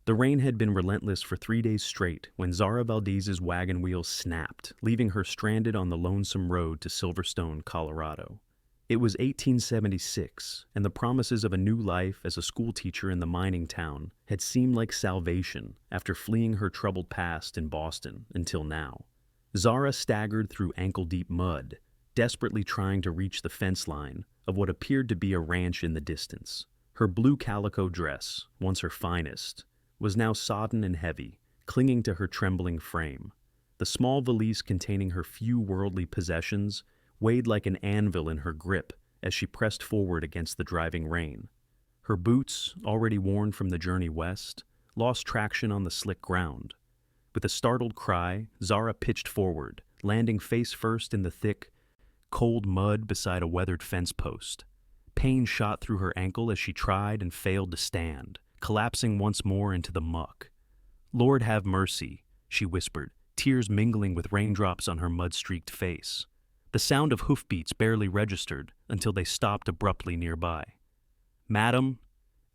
The rain had been relentless for 3 days straight when Zara Valdez's wagon wheels snapped, leaving her stranded on the lonesome road to Silverstone, Colorado. It was 1876, and the promises of a new life as a schoolteacher in the mining town had seemed like salvation after fleeing her troubled past in Boston until now. Zara staggered through ankle-deep mud, desperately trying to reach the fence line of what appeared to be a ranch in the distance. Her blue calico dress, once her finest, was now sodden and heavy, clinging to her trembling frame. The small valise containing her few worldly possessions weighed like an anvil in her grip as she pressed forward against the driving rain. Her boots, already worn from the journey west, lost traction on the slick ground. With a startled cry, Zara pitched forward, landing face first in the thick, cold mud beside a weathered fence post. Pain shot through her ankle as she tried and failed to stand, collapsing once more into the muck. "Lord have mercy," she whispered, tears mingling with raindrops on her mud-streaked face. The sound of hoofbeats barely registered until they stopped abruptly nearby. "Madam,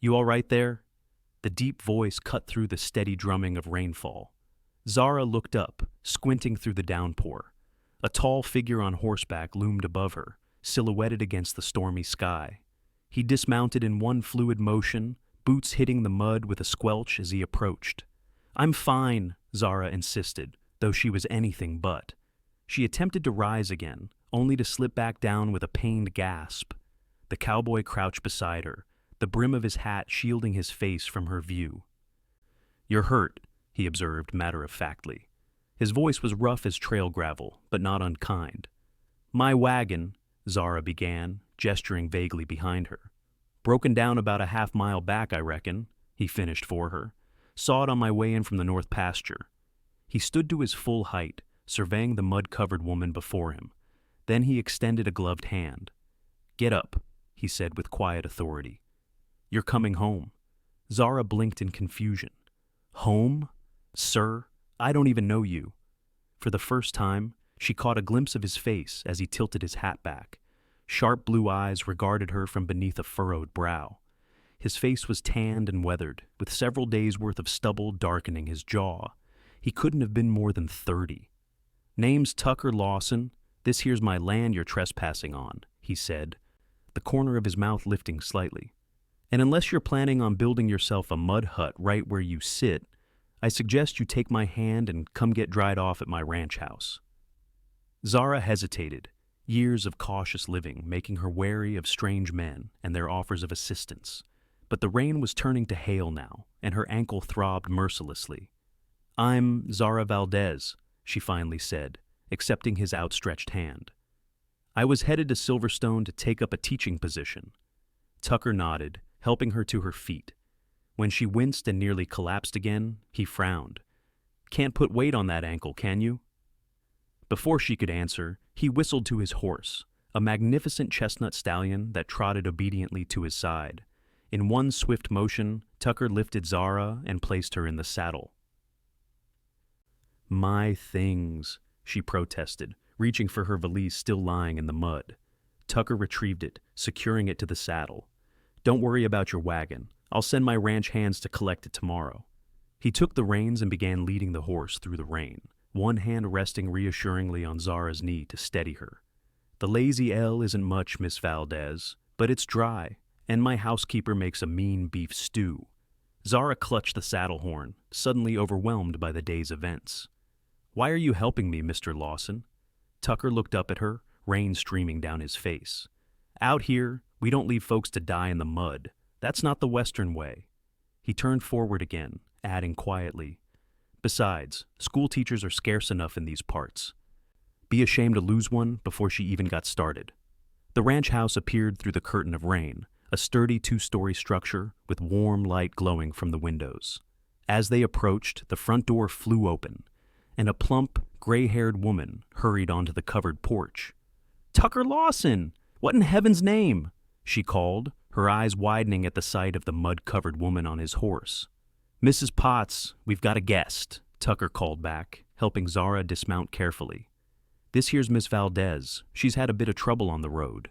you all right there?" The deep voice cut through the steady drumming of rainfall. Zara looked up, squinting through the downpour. A tall figure on horseback loomed above her, silhouetted against the stormy sky. He dismounted in one fluid motion, boots hitting the mud with a squelch as he approached. "I'm fine," Zara insisted, though she was anything but. She attempted to rise again, only to slip back down with a pained gasp. The cowboy crouched beside her, the brim of his hat shielding his face from her view. "You're hurt," he observed matter-of-factly. His voice was rough as trail gravel, but not unkind. "My wagon," Zara began, gesturing vaguely behind her. "Broken down about a half-mile back, I reckon," he finished for her. "Saw it on my way in from the north pasture." He stood to his full height, surveying the mud-covered woman before him. Then he extended a gloved hand. "Get up," he said with quiet authority. "You're coming home." Zara blinked in confusion. "Home? Sir, I don't even know you." For the first time, she caught a glimpse of his face as he tilted his hat back. Sharp blue eyes regarded her from beneath a furrowed brow. His face was tanned and weathered, with several days' worth of stubble darkening his jaw. He couldn't have been more than 30. "Name's Tucker Lawson. This here's my land you're trespassing on," he said, the corner of his mouth lifting slightly. "And unless you're planning on building yourself a mud hut right where you sit, I suggest you take my hand and come get dried off at my ranch house." Zara hesitated, years of cautious living making her wary of strange men and their offers of assistance. But the rain was turning to hail now, and her ankle throbbed mercilessly. "I'm Zara Valdez," she finally said, accepting his outstretched hand. "I was headed to Silverstone to take up a teaching position." Tucker nodded, helping her to her feet. When she winced and nearly collapsed again, he frowned. "Can't put weight on that ankle, can you?" Before she could answer, he whistled to his horse, a magnificent chestnut stallion that trotted obediently to his side. In one swift motion, Tucker lifted Zara and placed her in the saddle. "My things," she protested, reaching for her valise still lying in the mud. Tucker retrieved it, securing it to the saddle. "Don't worry about your wagon. I'll send my ranch hands to collect it tomorrow." He took the reins and began leading the horse through the rain, one hand resting reassuringly on Zara's knee to steady her. "The lazy L isn't much, Miss Valdez, but it's dry, and my housekeeper makes a mean beef stew." Zara clutched the saddle horn, suddenly overwhelmed by the day's events. "Why are you helping me, Mr. Lawson?" Tucker looked up at her, rain streaming down his face. "Out here, we don't leave folks to die in the mud. That's not the Western way." He turned forward again, adding quietly, "Besides, school teachers are scarce enough in these parts. Be ashamed to lose one before she even got started." The ranch house appeared through the curtain of rain, a sturdy 2-story structure with warm light glowing from the windows. As they approached, the front door flew open, and a plump, gray-haired woman hurried onto the covered porch. "Tucker Lawson! What in heaven's name?" she called, her eyes widening at the sight of the mud-covered woman on his horse. "Mrs. Potts, we've got a guest," Tucker called back, helping Zara dismount carefully. "This here's Miss Valdez. She's had a bit of trouble on the road."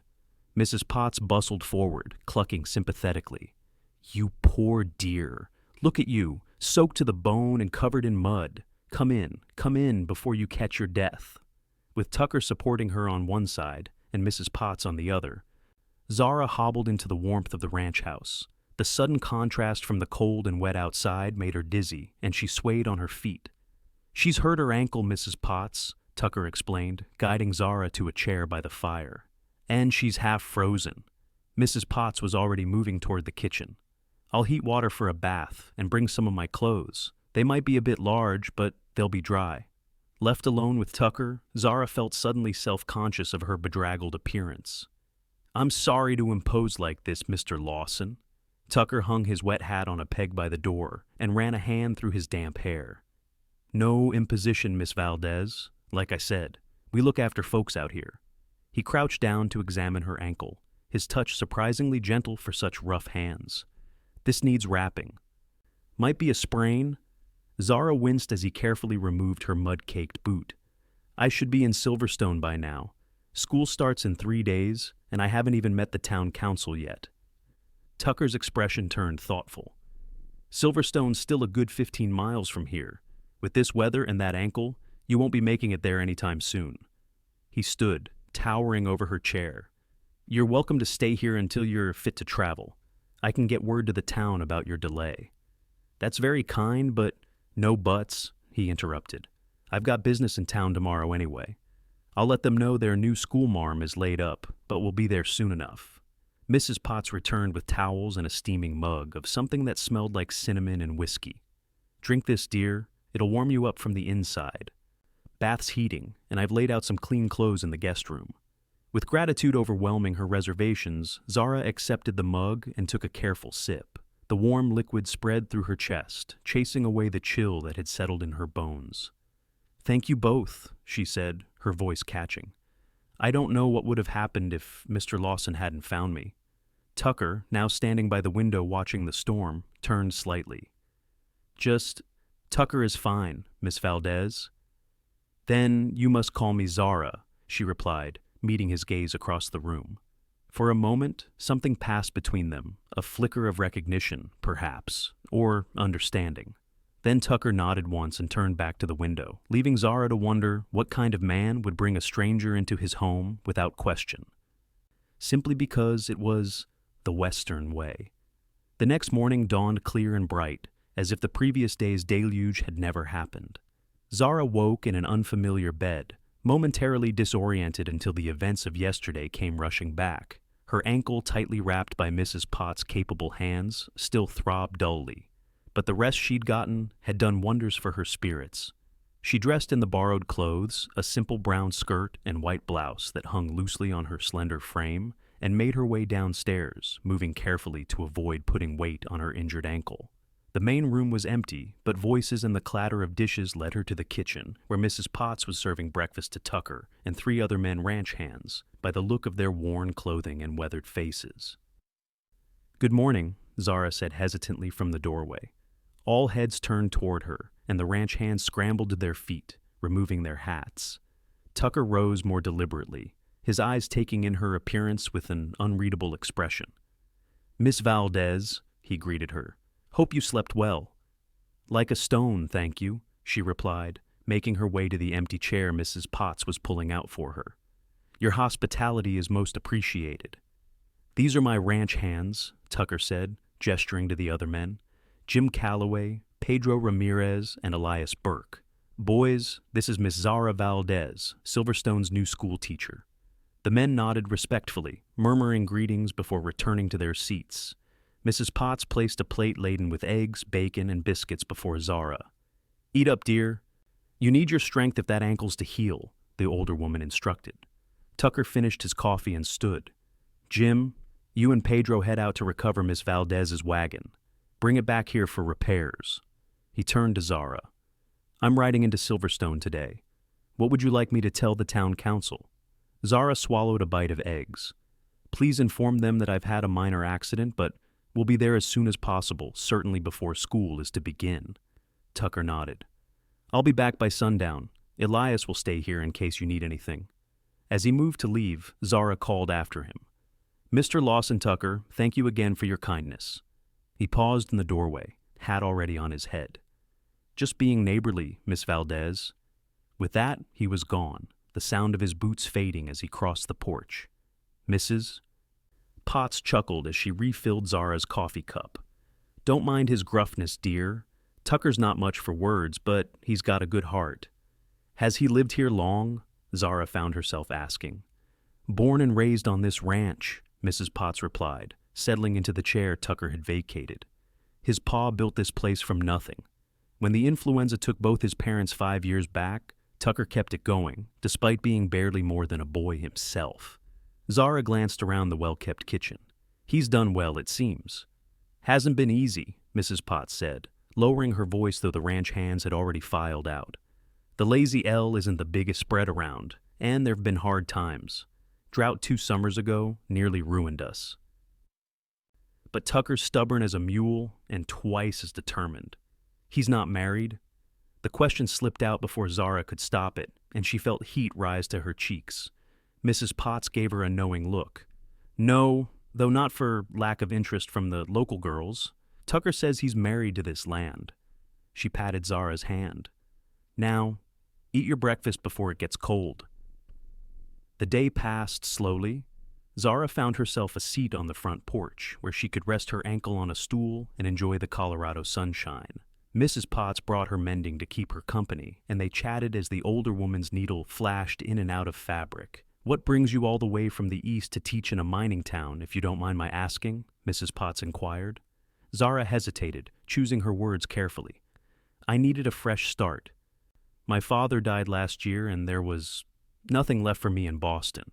Mrs. Potts bustled forward, clucking sympathetically. "You poor dear. Look at you, soaked to the bone and covered in mud. Come in before you catch your death." With Tucker supporting her on one side and Mrs. Potts on the other, Zara hobbled into the warmth of the ranch house. The sudden contrast from the cold and wet outside made her dizzy, and she swayed on her feet. "She's hurt her ankle, Mrs. Potts," Tucker explained, guiding Zara to a chair by the fire. "And she's half frozen." Mrs. Potts was already moving toward the kitchen. "I'll heat water for a bath and bring some of my clothes. They might be a bit large, but they'll be dry." Left alone with Tucker, Zara felt suddenly self-conscious of her bedraggled appearance. "I'm sorry to impose like this, Mr. Lawson." Tucker hung his wet hat on a peg by the door and ran a hand through his damp hair. "No imposition, Miss Valdez. Like I said, we look after folks out here." He crouched down to examine her ankle, his touch surprisingly gentle for such rough hands. "This needs wrapping." "Might be a sprain." Zara winced as he carefully removed her mud-caked boot. "I should be in Silverstone by now. School starts in 3 days, and I haven't even met the town council yet." Tucker's expression turned thoughtful. "Silverstone's still a good 15 miles from here. With this weather and that ankle, you won't be making it there anytime soon." He stood, towering over her chair. "You're welcome to stay here until you're fit to travel. I can get word to the town about your delay." "That's very kind, but—" "No buts," he interrupted. "I've got business in town tomorrow anyway. I'll let them know their new schoolmarm is laid up, but we'll be there soon enough." Mrs. Potts returned with towels and a steaming mug of something that smelled like cinnamon and whiskey. "Drink this, dear. It'll warm you up from the inside. Bath's heating, and I've laid out some clean clothes in the guest room." With gratitude overwhelming her reservations, Zara accepted the mug and took a careful sip. The warm liquid spread through her chest, chasing away the chill that had settled in her bones. "Thank you both," she said, her voice catching. "I don't know what would have happened if Mr. Lawson hadn't found me." Tucker, now standing by the window watching the storm, turned slightly. "Tucker is fine, Miss Valdez." "Then you must call me Zara," she replied, meeting his gaze across the room. For a moment, something passed between them, a flicker of recognition, perhaps, or understanding. Then Tucker nodded once and turned back to the window, leaving Zara to wonder what kind of man would bring a stranger into his home without question. Simply because it was the Western way. The next morning dawned clear and bright, as if the previous day's deluge had never happened. Zara woke in an unfamiliar bed, momentarily disoriented until the events of yesterday came rushing back. Her ankle, tightly wrapped by Mrs. Potts' capable hands, still throbbed dully, but the rest she'd gotten had done wonders for her spirits. She dressed in the borrowed clothes, a simple brown skirt and white blouse that hung loosely on her slender frame, and made her way downstairs, moving carefully to avoid putting weight on her injured ankle. The main room was empty, but voices and the clatter of dishes led her to the kitchen, where Mrs. Potts was serving breakfast to Tucker and 3 other men ranch hands, by the look of their worn clothing and weathered faces. "Good morning," Zara said hesitantly from the doorway. All heads turned toward her, and the ranch hands scrambled to their feet, removing their hats. Tucker rose more deliberately, his eyes taking in her appearance with an unreadable expression. "Miss Valdez," he greeted her. "Hope you slept well." "Like a stone, thank you," she replied, making her way to the empty chair Mrs. Potts was pulling out for her. "Your hospitality is most appreciated." "These are my ranch hands," Tucker said, gesturing to the other men. "Jim Calloway, Pedro Ramirez, and Elias Burke. Boys, this is Miss Zara Valdez, Silverstone's new schoolteacher." The men nodded respectfully, murmuring greetings before returning to their seats. Mrs. Potts placed a plate laden with eggs, bacon, and biscuits before Zara. "Eat up, dear. You need your strength if that ankle's to heal," the older woman instructed. Tucker finished his coffee and stood. "Jim, you and Pedro head out to recover Miss Valdez's wagon. Bring it back here for repairs." He turned to Zara. "I'm riding into Silverstone today. What would you like me to tell the town council?" Zara swallowed a bite of eggs. "Please inform them that I've had a minor accident, but we'll be there as soon as possible, certainly before school is to begin." Tucker nodded. "I'll be back by sundown. Elias will stay here in case you need anything." As he moved to leave, Zara called after him. "Mr. Lawson, Tucker, thank you again for your kindness." He paused in the doorway, hat already on his head. "Just being neighborly, Miss Valdez." With that, he was gone, the sound of his boots fading as he crossed the porch. "Mrs.?" Potts chuckled as she refilled Zara's coffee cup. "Don't mind his gruffness, dear. Tucker's not much for words, but he's got a good heart." "Has he lived here long?" Zara found herself asking. "Born and raised on this ranch," Mrs. Potts replied, settling into the chair Tucker had vacated. "His pa built this place from nothing. When the influenza took both his parents 5 years back, Tucker kept it going, despite being barely more than a boy himself." Zara glanced around the well-kept kitchen. "He's done well, it seems." "Hasn't been easy," Mrs. Potts said, lowering her voice though the ranch hands had already filed out. "The Lazy L isn't the biggest spread around, and there've been hard times. Drought 2 summers ago nearly ruined us. But Tucker's stubborn as a mule and twice as determined. He's not married." The question slipped out before Zara could stop it, and she felt heat rise to her cheeks. Mrs. Potts gave her a knowing look. "No, though not for lack of interest from the local girls. Tucker says he's married to this land." She patted Zara's hand. "Now, eat your breakfast before it gets cold." The day passed slowly. Zara found herself a seat on the front porch where she could rest her ankle on a stool and enjoy the Colorado sunshine. Mrs. Potts brought her mending to keep her company, and they chatted as the older woman's needle flashed in and out of fabric. "What brings you all the way from the east to teach in a mining town, if you don't mind my asking?" Mrs. Potts inquired. Zara hesitated, choosing her words carefully. "I needed a fresh start. My father died last year, and there was nothing left for me in Boston.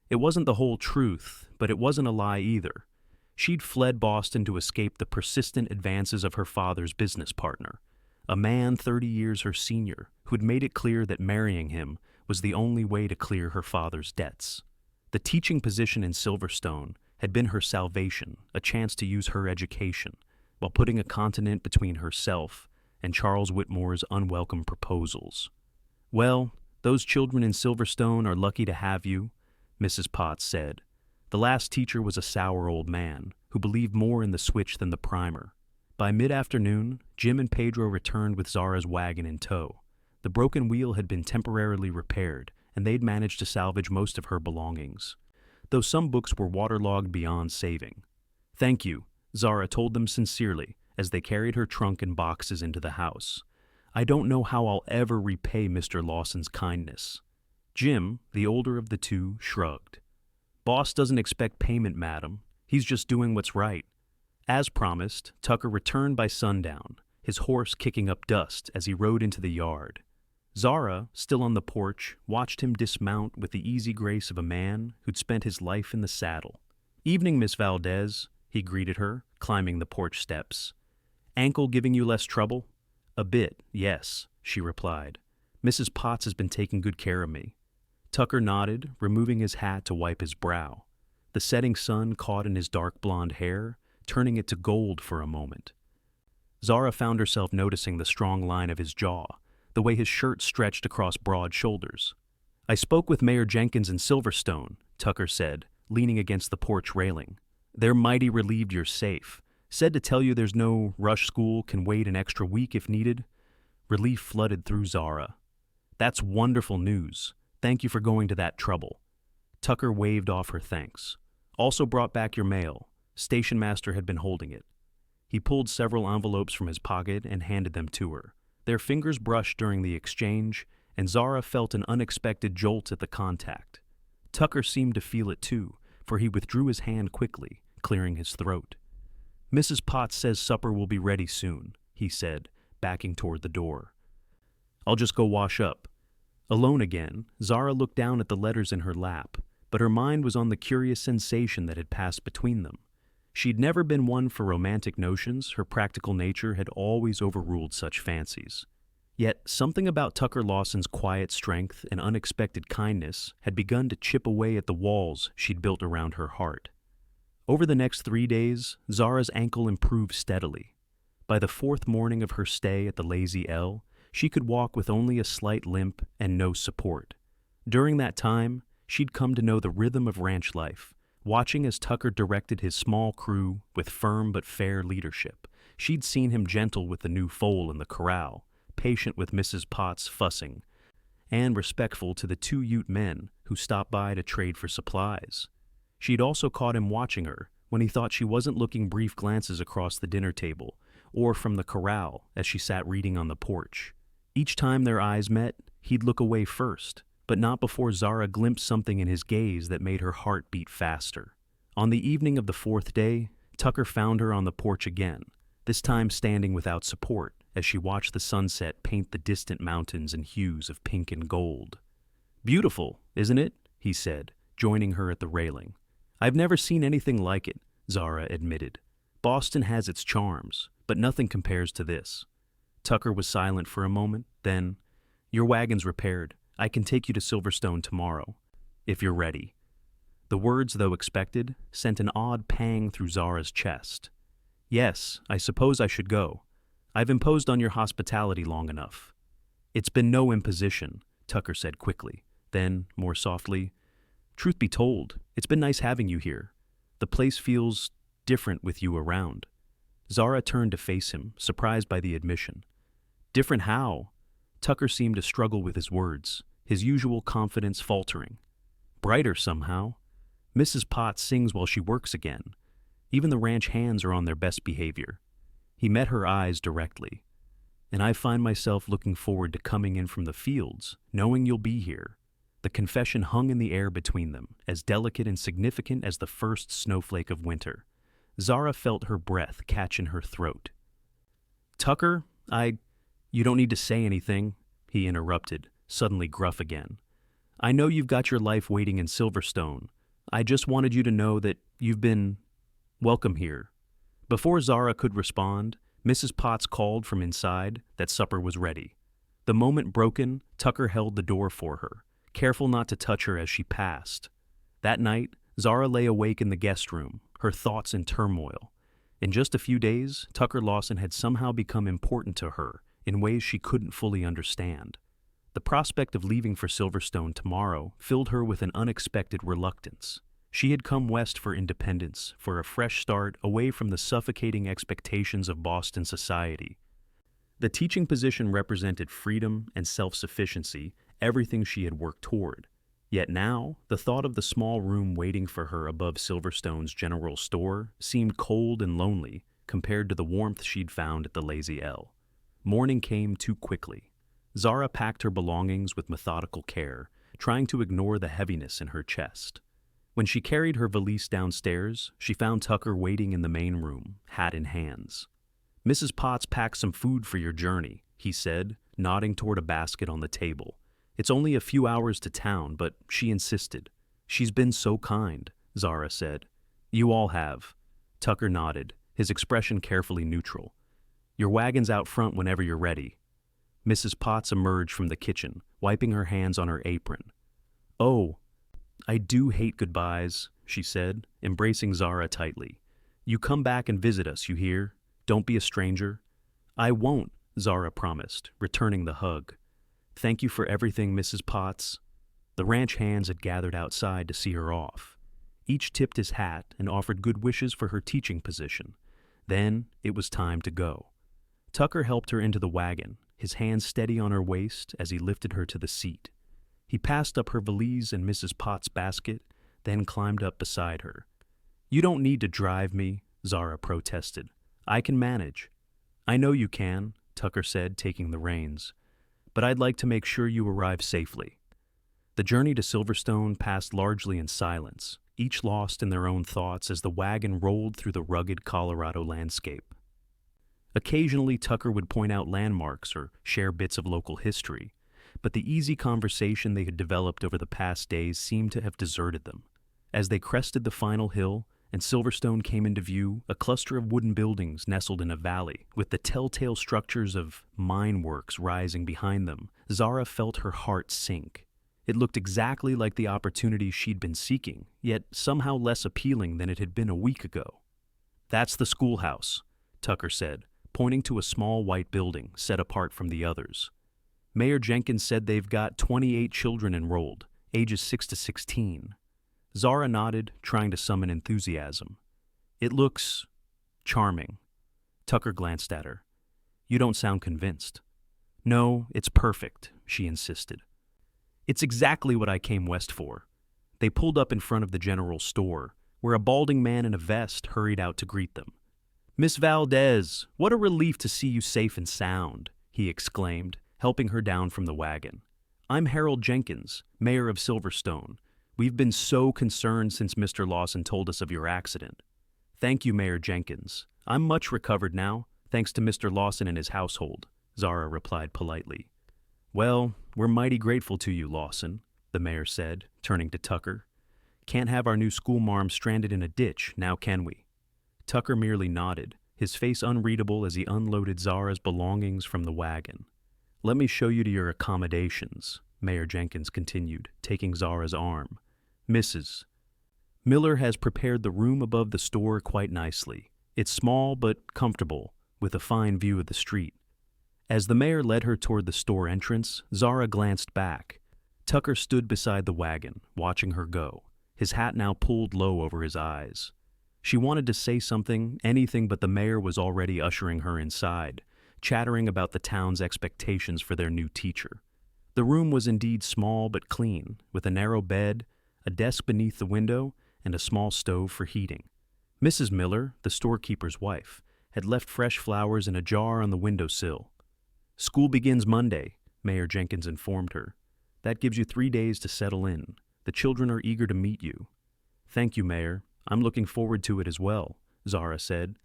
It wasn't the whole truth, but it wasn't a lie either. She'd fled Boston to escape the persistent advances of her father's business partner, a man 30 years her senior, who had made it clear that marrying him was the only way to clear her father's debts. The teaching position in Silverstone had been her salvation, a chance to use her education, while putting a continent between herself and Charles Whitmore's unwelcome proposals. "Well, those children in Silverstone are lucky to have you," Mrs. Potts said. The last teacher was a sour old man who believed more in the switch than the primer. By mid-afternoon, Jim and Pedro returned with Zara's wagon in tow. The broken wheel had been temporarily repaired, and they'd managed to salvage most of her belongings, though some books were waterlogged beyond saving. "Thank you," Zara told them sincerely as they carried her trunk and boxes into the house. "I don't know how I'll ever repay Mr. Lawson's kindness." Jim, the older of the two, shrugged. "Boss doesn't expect payment, madam. He's just doing what's right." As promised, Tucker returned by sundown, his horse kicking up dust as he rode into the yard. Zara, still on the porch, watched him dismount with the easy grace of a man who'd spent his life in the saddle. "Evening, Miss Valdez," he greeted her, climbing the porch steps. "Ankle giving you less trouble?" "A bit, yes," she replied. "Mrs. Potts has been taking good care of me." Tucker nodded, removing his hat to wipe his brow. The setting sun caught in his dark blonde hair, turning it to gold for a moment. Zara found herself noticing the strong line of his jaw, the way his shirt stretched across broad shoulders. "I spoke with Mayor Jenkins in Silverstone," Tucker said, leaning against the porch railing. "They're mighty relieved you're safe. Said to tell you there's no rush, school can wait an extra week if needed." Relief flooded through Zara. "That's wonderful news. Thank you for going to that trouble." Tucker waved off her thanks. "Also brought back your mail. Station master had been holding it." He pulled several envelopes from his pocket and handed them to her. Their fingers brushed during the exchange, and Zara felt an unexpected jolt at the contact. Tucker seemed to feel it too, for he withdrew his hand quickly, clearing his throat. "Mrs. Potts says supper will be ready soon," he said, backing toward the door. "I'll just go wash up." Alone again, Zara looked down at the letters in her lap, but her mind was on the curious sensation that had passed between them. She'd never been one for romantic notions, her practical nature had always overruled such fancies. Yet something about Tucker Lawson's quiet strength and unexpected kindness had begun to chip away at the walls she'd built around her heart. Over the next 3 days, Zara's ankle improved steadily. By the 4th morning of her stay at the Lazy L, she could walk with only a slight limp and no support. During that time, she'd come to know the rhythm of ranch life, watching as Tucker directed his small crew with firm but fair leadership, She'd seen him gentle with the new foal in the corral, patient with Mrs. Potts' fussing, and respectful to the two Ute men who stopped by to trade for supplies. She'd also caught him watching her when he thought she wasn't, looking brief glances across the dinner table or from the corral as she sat reading on the porch. Each time their eyes met, he'd look away first, but not before Zara glimpsed something in his gaze that made her heart beat faster. On the evening of the fourth day, Tucker found her on the porch again, this time standing without support as she watched the sunset paint the distant mountains in hues of pink and gold. "Beautiful, isn't it?" he said, joining her at the railing. "I've never seen anything like it," Zara admitted. "Boston has its charms, but nothing compares to this." Tucker was silent for a moment, then, "Your wagon's repaired. I can take you to Silverstone tomorrow, if you're ready." The words, though expected, sent an odd pang through Zara's chest. "Yes, I suppose I should go. I've imposed on your hospitality long enough." "It's been no imposition," Tucker said quickly. Then, more softly, "Truth be told, it's been nice having you here. The place feels different with you around." Zara turned to face him, surprised by the admission. "Different how?" Tucker seemed to struggle with his words, his usual confidence faltering. "Brighter somehow. Mrs. Potts sings while she works again. Even the ranch hands are on their best behavior." He met her eyes directly. "And I find myself looking forward to coming in from the fields, knowing you'll be here." The confession hung in the air between them, as delicate and significant as the first snowflake of winter. Zara felt her breath catch in her throat. "Tucker, you don't need to say anything," he interrupted, suddenly gruff again. "I know you've got your life waiting in Silverstone. I just wanted you to know that you've been welcome here." Before Zara could respond, Mrs. Potts called from inside that supper was ready. The moment broken, Tucker held the door for her, careful not to touch her as she passed. That night, Zara lay awake in the guest room, her thoughts in turmoil. In just a few days, Tucker Lawson had somehow become important to her in ways she couldn't fully understand. The prospect of leaving for Silverstone tomorrow filled her with an unexpected reluctance. She had come west for independence, for a fresh start away from the suffocating expectations of Boston society. The teaching position represented freedom and self-sufficiency, everything she had worked toward. Yet now, the thought of the small room waiting for her above Silverstone's general store seemed cold and lonely compared to the warmth she'd found at the Lazy L. Morning came too quickly. Zara packed her belongings with methodical care, trying to ignore the heaviness in her chest. When she carried her valise downstairs, she found Tucker waiting in the main room, hat in hands. "Mrs. Potts packed some food for your journey," he said, nodding toward a basket on the table. "It's only a few hours to town, but she insisted." "She's been so kind," Zara said. "You all have." Tucker nodded, his expression carefully neutral. "Your wagon's out front whenever you're ready." Mrs. Potts emerged from the kitchen, wiping her hands on her apron. "Oh, I do hate goodbyes," she said, embracing Zara tightly. "You come back and visit us, you hear? Don't be a stranger." "I won't," Zara promised, returning the hug. "Thank you for everything, Mrs. Potts." The ranch hands had gathered outside to see her off. Each tipped his hat and offered good wishes for her teaching position. Then it was time to go. Tucker helped her into the wagon, his hands steady on her waist as he lifted her to the seat. He passed up her valise and Mrs. Potts' basket, then climbed up beside her. "You don't need to drive me," Zara protested. "I can manage." "I know you can," Tucker said, taking the reins. "But I'd like to make sure you arrive safely." The journey to Silverstone passed largely in silence, each lost in their own thoughts as the wagon rolled through the rugged Colorado landscape. Occasionally, Tucker would point out landmarks or share bits of local history, but the easy conversation they had developed over the past days seemed to have deserted them. As they crested the final hill and Silverstone came into view, a cluster of wooden buildings nestled in a valley, with the telltale structures of mine works rising behind them, Zara felt her heart sink. It looked exactly like the opportunity she'd been seeking, yet somehow less appealing than it had been a week ago. "That's the schoolhouse," Tucker said, pointing to a small white building set apart from the others. "Mayor Jenkins said they've got 28 children enrolled, ages 6 to 16. Zara nodded, trying to summon enthusiasm. "It looks charming." Tucker glanced at her. "You don't sound convinced." "No, it's perfect," she insisted. "It's exactly what I came west for." They pulled up in front of the general store, where a balding man in a vest hurried out to greet them. "Miss Valdez, what a relief to see you safe and sound," he exclaimed, helping her down from the wagon. "I'm Harold Jenkins, mayor of Silverstone. We've been so concerned since Mr. Lawson told us of your accident." "Thank you, Mayor Jenkins. I'm much recovered now, thanks to Mr. Lawson and his household," Zara replied politely. "Well, we're mighty grateful to you, Lawson," the mayor said, turning to Tucker. "Can't have our new schoolmarm stranded in a ditch, now can we?" Tucker merely nodded, his face unreadable as he unloaded Zara's belongings from the wagon. "Let me show you to your accommodations," Mayor Jenkins continued, taking Zara's arm. "Mrs. Miller has prepared the room above the store quite nicely. It's small but comfortable, with a fine view of the street." As the mayor led her toward the store entrance, Zara glanced back. Tucker stood beside the wagon, watching her go, his hat now pulled low over his eyes. She wanted to say something, anything, but the mayor was already ushering her inside, chattering about the town's expectations for their new teacher. The room was indeed small but clean, with a narrow bed, a desk beneath the window, and a small stove for heating. Mrs. Miller, the storekeeper's wife, had left fresh flowers in a jar on the windowsill. "School begins Monday," Mayor Jenkins informed her. "That gives you 3 days to settle in. The children are eager to meet you." "Thank you, Mayor. I'm looking forward to it as well," Zara said,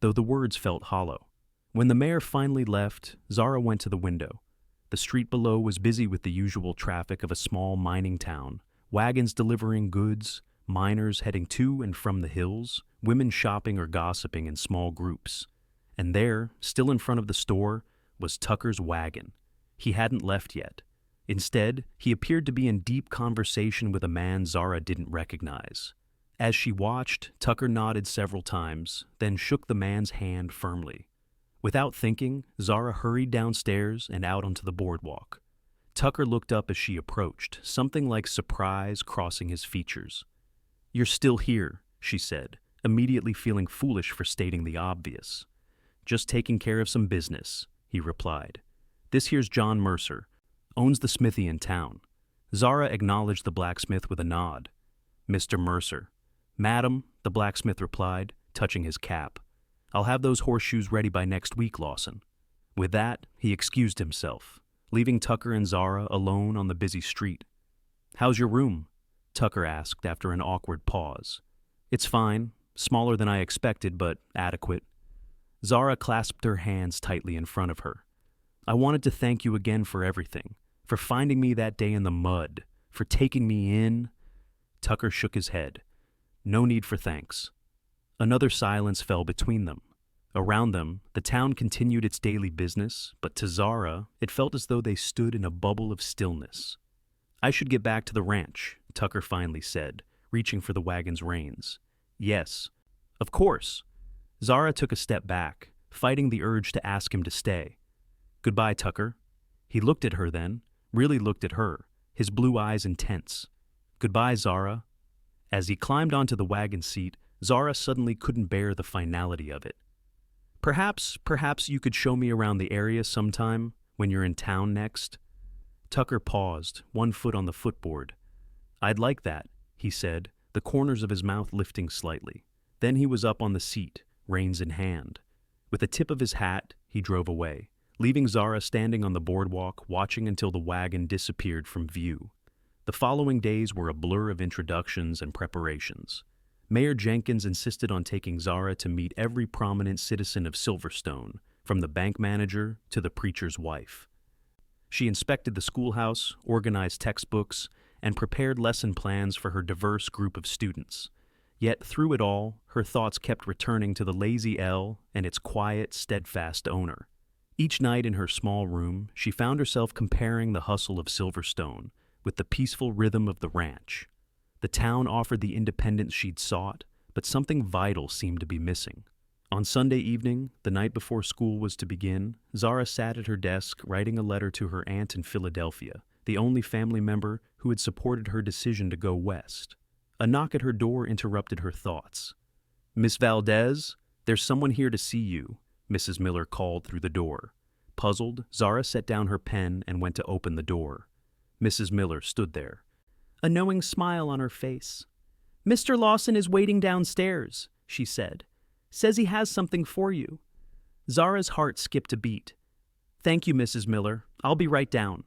though the words felt hollow. When the mayor finally left, Zara went to the window. The street below was busy with the usual traffic of a small mining town, wagons delivering goods, miners heading to and from the hills, women shopping or gossiping in small groups. And there, still in front of the store, was Tucker's wagon. He hadn't left yet. Instead, he appeared to be in deep conversation with a man Zara didn't recognize. As she watched, Tucker nodded several times, then shook the man's hand firmly. Without thinking, Zara hurried downstairs and out onto the boardwalk. Tucker looked up as she approached, something like surprise crossing his features. "You're still here," she said, immediately feeling foolish for stating the obvious. "Just taking care of some business," he replied. "This here's John Mercer, owns the smithy in town." Zara acknowledged the blacksmith with a nod. "Mr. Mercer." "Madam," the blacksmith replied, touching his cap. "I'll have those horseshoes ready by next week, Lawson." With that, he excused himself, leaving Tucker and Zara alone on the busy street. "How's your room?" Tucker asked after an awkward pause. "It's fine, smaller than I expected, but adequate." Zara clasped her hands tightly in front of her. "I wanted to thank you again for everything, for finding me that day in the mud, for taking me in." Tucker shook his head. "No need for thanks." Another silence fell between them. Around them, the town continued its daily business, but to Zara, it felt as though they stood in a bubble of stillness. "I should get back to the ranch," Tucker finally said, reaching for the wagon's reins. "Yes, of course." Zara took a step back, fighting the urge to ask him to stay. "Goodbye, Tucker." He looked at her then, really looked at her, his blue eyes intense. "Goodbye, Zara." As he climbed onto the wagon seat, Zara suddenly couldn't bear the finality of it. Perhaps you could show me around the area sometime, when you're in town next." Tucker paused, one foot on the footboard. "I'd like that," he said, the corners of his mouth lifting slightly. Then he was up on the seat, reins in hand. With the tip of his hat, he drove away, leaving Zara standing on the boardwalk, watching until the wagon disappeared from view. The following days were a blur of introductions and preparations. Mayor Jenkins insisted on taking Zara to meet every prominent citizen of Silverstone, from the bank manager to the preacher's wife. She inspected the schoolhouse, organized textbooks, and prepared lesson plans for her diverse group of students. Yet through it all, her thoughts kept returning to the Lazy L and its quiet, steadfast owner. Each night in her small room, she found herself comparing the hustle of Silverstone with the peaceful rhythm of the ranch. The town offered the independence she'd sought, but something vital seemed to be missing. On Sunday evening, the night before school was to begin, Zara sat at her desk writing a letter to her aunt in Philadelphia, the only family member who had supported her decision to go west. A knock at her door interrupted her thoughts. "Miss Valdez, there's someone here to see you," Mrs. Miller called through the door. Puzzled, Zara set down her pen and went to open the door. Mrs. Miller stood there, a knowing smile on her face. "Mr. Lawson is waiting downstairs," she said. "Says he has something for you." Zara's heart skipped a beat. "Thank you, Mrs. Miller. I'll be right down."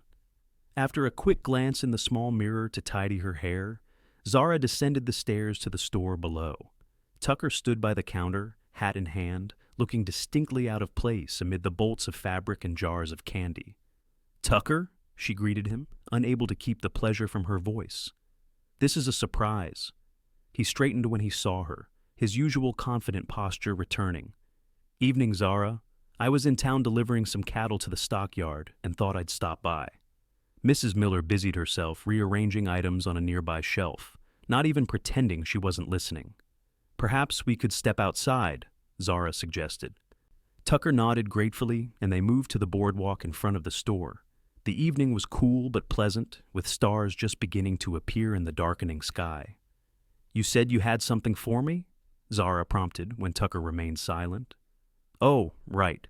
After a quick glance in the small mirror to tidy her hair, Zara descended the stairs to the store below. Tucker stood by the counter, hat in hand, looking distinctly out of place amid the bolts of fabric and jars of candy. "Tucker?" she greeted him, unable to keep the pleasure from her voice. "This is a surprise." He straightened when he saw her, his usual confident posture returning. "Evening, Zara. I was in town delivering some cattle to the stockyard and thought I'd stop by." Mrs. Miller busied herself rearranging items on a nearby shelf, not even pretending she wasn't listening. "Perhaps we could step outside," Zara suggested. Tucker nodded gratefully, and they moved to the boardwalk in front of the store. The evening was cool but pleasant, with stars just beginning to appear in the darkening sky. "You said you had something for me?" Zara prompted when Tucker remained silent. "Oh, right."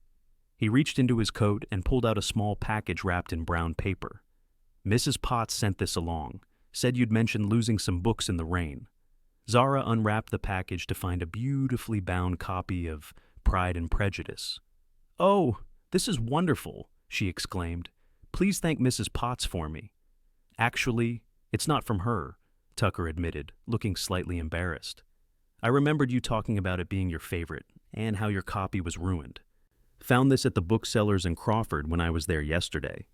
He reached into his coat and pulled out a small package wrapped in brown paper. "Mrs. Potts sent this along. Said you'd mentioned losing some books in the rain." Zara unwrapped the package to find a beautifully bound copy of Pride and Prejudice. "Oh, this is wonderful," she exclaimed. "Please thank Mrs. Potts for me." "Actually, it's not from her," Tucker admitted, looking slightly embarrassed. "I remembered you talking about it being your favorite, and how your copy was ruined. Found this at the booksellers in Crawford when I was there yesterday."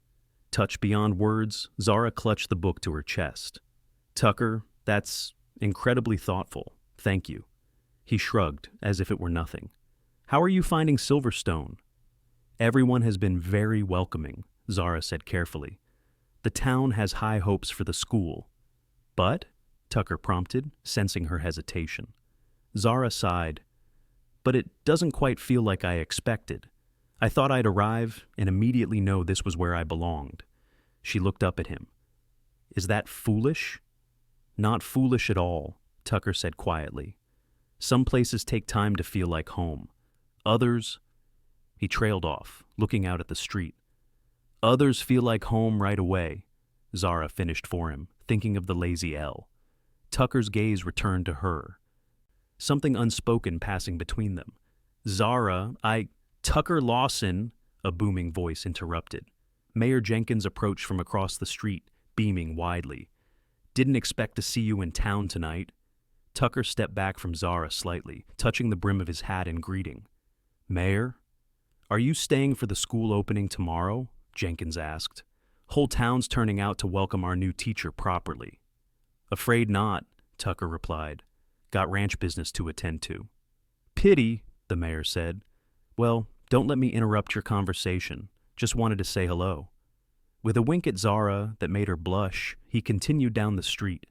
Touched beyond words, Zara clutched the book to her chest. "Tucker, that's incredibly thoughtful. Thank you." He shrugged, as if it were nothing. "How are you finding Silverstone?" "Everyone has been very welcoming," Zara said carefully. "The town has high hopes for the school." "But?" Tucker prompted, sensing her hesitation. Zara sighed. "But it doesn't quite feel like I expected. I thought I'd arrive and immediately know this was where I belonged." She looked up at him. "Is that foolish?" "Not foolish at all," Tucker said quietly. "Some places take time to feel like home. Others—" He trailed off, looking out at the street. "Others feel like home right away," Zara finished for him, thinking of the lazy L. Tucker's gaze returned to her. Something unspoken passing between them. "Zara, Tucker Lawson," a booming voice interrupted. Mayor Jenkins approached from across the street, beaming widely. "Didn't expect to see you in town tonight." Tucker stepped back from Zara slightly, touching the brim of his hat in greeting. "Mayor? Are you staying for the school opening tomorrow?" Jenkins asked. "Whole town's turning out to welcome our new teacher properly." "Afraid not," Tucker replied. "Got ranch business to attend to." "Pity," the mayor said. "Well, don't let me interrupt your conversation. Just wanted to say hello." With a wink at Zara that made her blush, he continued down the street.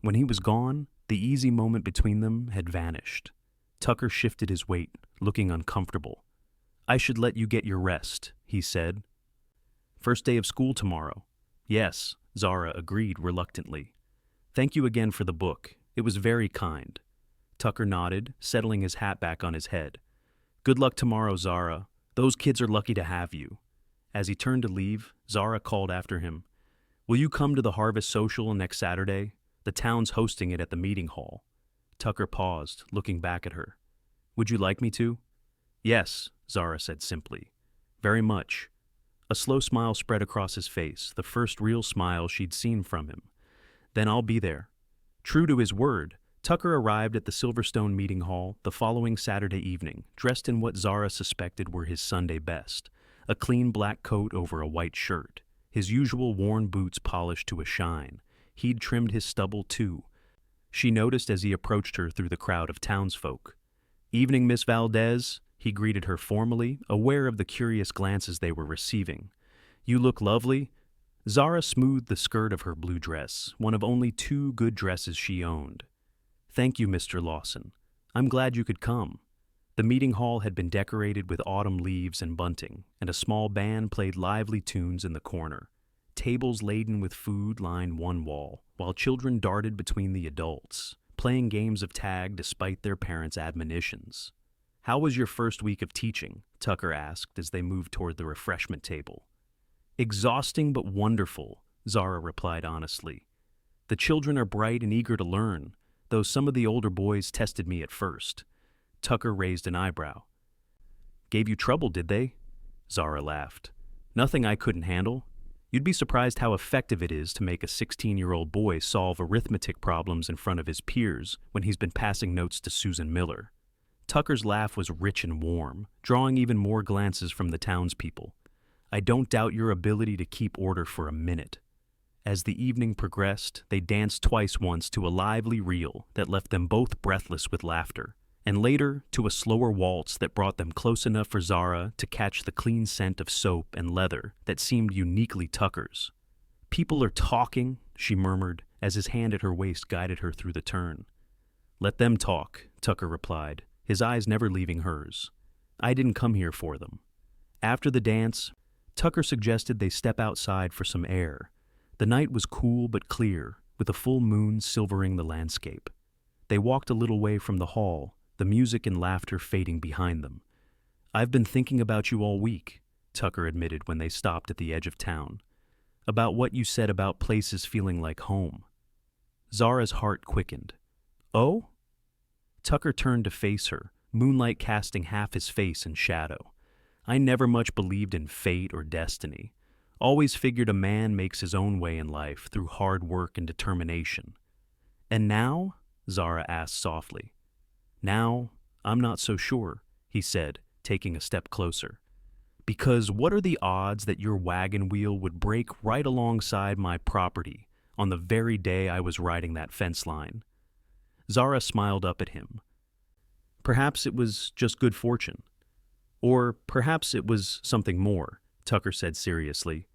When he was gone, the easy moment between them had vanished. Tucker shifted his weight, looking uncomfortable. "I should let you get your rest," he said. "First day of school tomorrow." "Yes," Zara agreed reluctantly. "Thank you again for the book. It was very kind." Tucker nodded, settling his hat back on his head. "Good luck tomorrow, Zara. Those kids are lucky to have you." As he turned to leave, Zara called after him. "Will you come to the Harvest Social next Saturday? The town's hosting it at the meeting hall." Tucker paused, looking back at her. "Would you like me to?" "Yes," Zara said simply. "Very much." A slow smile spread across his face, the first real smile she'd seen from him. "Then I'll be there." True to his word, Tucker arrived at the Silverstone meeting hall the following Saturday evening, dressed in what Zara suspected were his Sunday best, a clean black coat over a white shirt, his usual worn boots polished to a shine. He'd trimmed his stubble too. She noticed as he approached her through the crowd of townsfolk. "Evening, Miss Valdez," he greeted her formally, aware of the curious glances they were receiving. "You look lovely." Zara smoothed the skirt of her blue dress, one of only 2 good dresses she owned. "Thank you, Mr. Lawson. I'm glad you could come." The meeting hall had been decorated with autumn leaves and bunting, and a small band played lively tunes in the corner. Tables laden with food lined one wall, while children darted between the adults, playing games of tag despite their parents' admonitions. "How was your first week of teaching?" Tucker asked as they moved toward the refreshment table. "Exhausting but wonderful," Zara replied honestly. "The children are bright and eager to learn, though some of the older boys tested me at first." Tucker raised an eyebrow. "Gave you trouble, did they?" Zara laughed. "Nothing I couldn't handle. You'd be surprised how effective it is to make a 16-year-old boy solve arithmetic problems in front of his peers when he's been passing notes to Susan Miller." Tucker's laugh was rich and warm, drawing even more glances from the townspeople. "I don't doubt your ability to keep order for a minute." As the evening progressed, they danced twice once to a lively reel that left them both breathless with laughter, and later to a slower waltz that brought them close enough for Zara to catch the clean scent of soap and leather that seemed uniquely Tucker's. "People are talking," she murmured as his hand at her waist guided her through the turn. "Let them talk," Tucker replied, his eyes never leaving hers. "I didn't come here for them." After the dance, Tucker suggested they step outside for some air. The night was cool but clear, with a full moon silvering the landscape. They walked a little way from the hall, the music and laughter fading behind them. "I've been thinking about you all week," Tucker admitted when they stopped at the edge of town. "About what you said about places feeling like home." Zara's heart quickened. "Oh?" Tucker turned to face her, moonlight casting half his face in shadow. "I never much believed in fate or destiny. Always figured a man makes his own way in life through hard work and determination." "And now?" Zara asked softly. "Now, I'm not so sure," he said, taking a step closer. "Because what are the odds that your wagon wheel would break right alongside my property on the very day I was riding that fence line?" Zara smiled up at him. "Perhaps it was just good fortune. Or perhaps it was something more," Tucker said seriously.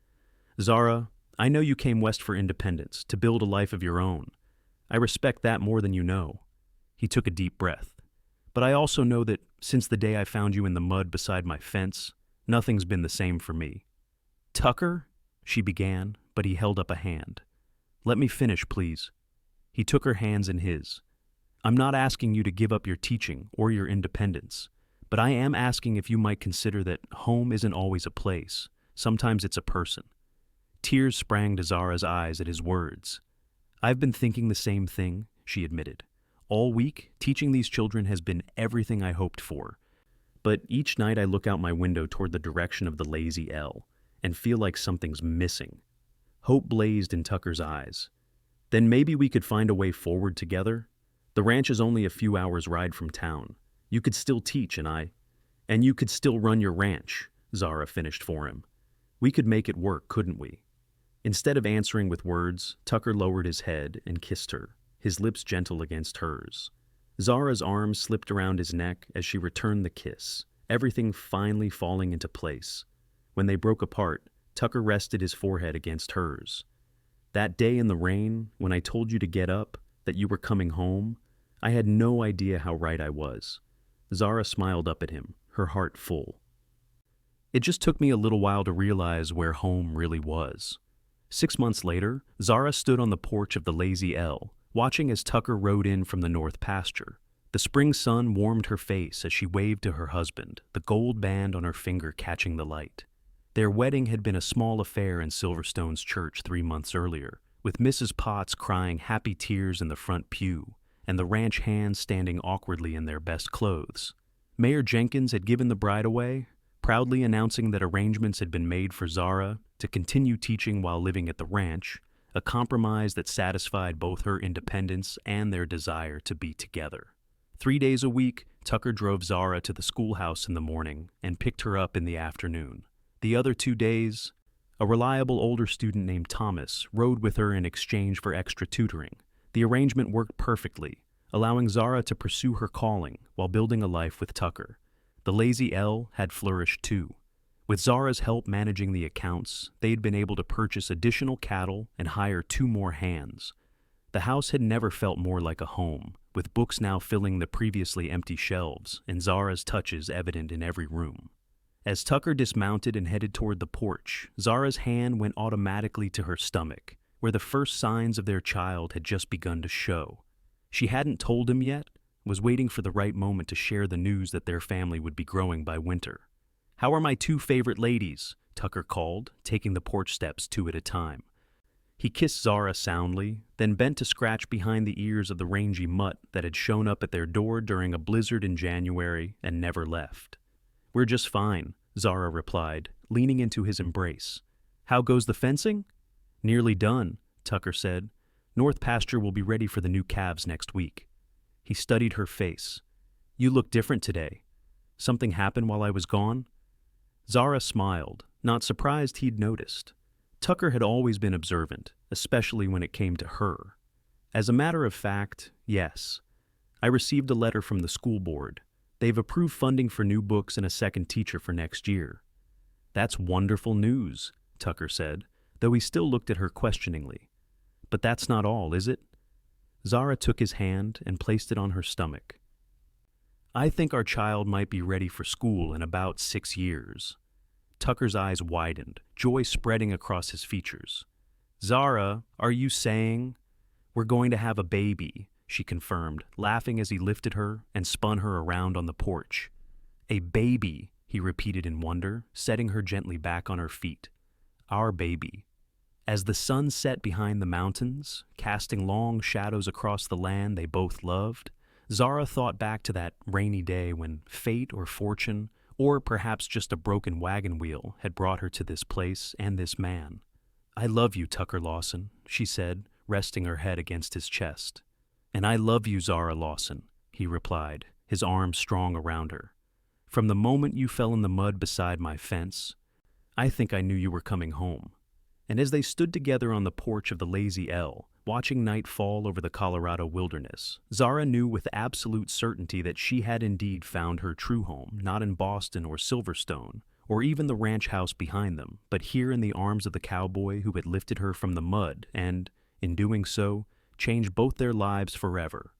"Zara, I know you came west for independence, to build a life of your own. I respect that more than you know." He took a deep breath. "But I also know that since the day I found you in the mud beside my fence, nothing's been the same for me." "Tucker?" she began, but he held up a hand. "Let me finish, please." He took her hands in his. "I'm not asking you to give up your teaching or your independence, but I am asking if you might consider that home isn't always a place. Sometimes it's a person." Tears sprang to Zara's eyes at his words. "I've been thinking the same thing," she admitted. "All week, teaching these children has been everything I hoped for. But each night I look out my window toward the direction of the Lazy L and feel like something's missing." Hope blazed in Tucker's eyes. "Then maybe we could find a way forward together? The ranch is only a few hours' ride from town. You could still teach and you could still run your ranch," Zara finished for him. "We could make it work, couldn't we?" Instead of answering with words, Tucker lowered his head and kissed her, his lips gentle against hers. Zara's arms slipped around his neck as she returned the kiss, everything finally falling into place. When they broke apart, Tucker rested his forehead against hers. "That day in the rain, when I told you to get up, that you were coming home, I had no idea how right I was." Zara smiled up at him, her heart full. "It just took me a little while to realize where home really was." 6 months later, Zara stood on the porch of the Lazy L, watching as Tucker rode in from the north pasture. The spring sun warmed her face as she waved to her husband, the gold band on her finger catching the light. Their wedding had been a small affair in Silverstone's church 3 months earlier, with Mrs. Potts crying happy tears in the front pew, and the ranch hands standing awkwardly in their best clothes. Mayor Jenkins had given the bride away, proudly announcing that arrangements had been made for Zara to continue teaching while living at the ranch, a compromise that satisfied both her independence and their desire to be together. 3 days a week, Tucker drove Zara to the schoolhouse in the morning and picked her up in the afternoon. The other 2 days, a reliable older student named Thomas rode with her in exchange for extra tutoring. The arrangement worked perfectly, allowing Zara to pursue her calling while building a life with Tucker. The Lazy L had flourished too. With Zara's help managing the accounts, they had been able to purchase additional cattle and hire 2 more hands. The house had never felt more like a home, with books now filling the previously empty shelves and Zara's touches evident in every room. As Tucker dismounted and headed toward the porch, Zara's hand went automatically to her stomach, where the first signs of their child had just begun to show. She hadn't told him yet, was waiting for the right moment to share the news that their family would be growing by winter. "How are my two favorite ladies?" Tucker called, taking the porch steps two at a time. He kissed Zara soundly, then bent to scratch behind the ears of the rangy mutt that had shown up at their door during a blizzard in January and never left. "We're just fine," Zara replied, leaning into his embrace. "How goes the fencing?" "Nearly done," Tucker said. "North pasture will be ready for the new calves next week." He studied her face. "You look different today. Something happened while I was gone?" Zara smiled, not surprised he'd noticed. Tucker had always been observant, especially when it came to her. As a matter of fact, yes. "I received a letter from the school board. They've approved funding for new books and a second teacher for next year." "That's wonderful news," Tucker said, though he still looked at her questioningly. "But that's not all, is it?" Zara took his hand and placed it on her stomach. "I think our child might be ready for school in about 6 years. Tucker's eyes widened, joy spreading across his features. "Zara, are you saying—" "We're going to have a baby," she confirmed, laughing as he lifted her and spun her around on the porch. "A baby," he repeated in wonder, setting her gently back on her feet. "Our baby." As the sun set behind the mountains, casting long shadows across the land they both loved, Zara thought back to that rainy day when fate or fortune, or perhaps just a broken wagon wheel, had brought her to this place and this man. "I love you, Tucker Lawson," she said, resting her head against his chest. "And I love you, Zara Lawson," he replied, his arms strong around her. "From the moment you fell in the mud beside my fence, I think I knew you were coming home." And as they stood together on the porch of the Lazy L, watching night fall over the Colorado wilderness, Zara knew with absolute certainty that she had indeed found her true home, not in Boston or Silverstone, or even the ranch house behind them, but here in the arms of the cowboy who had lifted her from the mud and, in doing so, changed both their lives forever.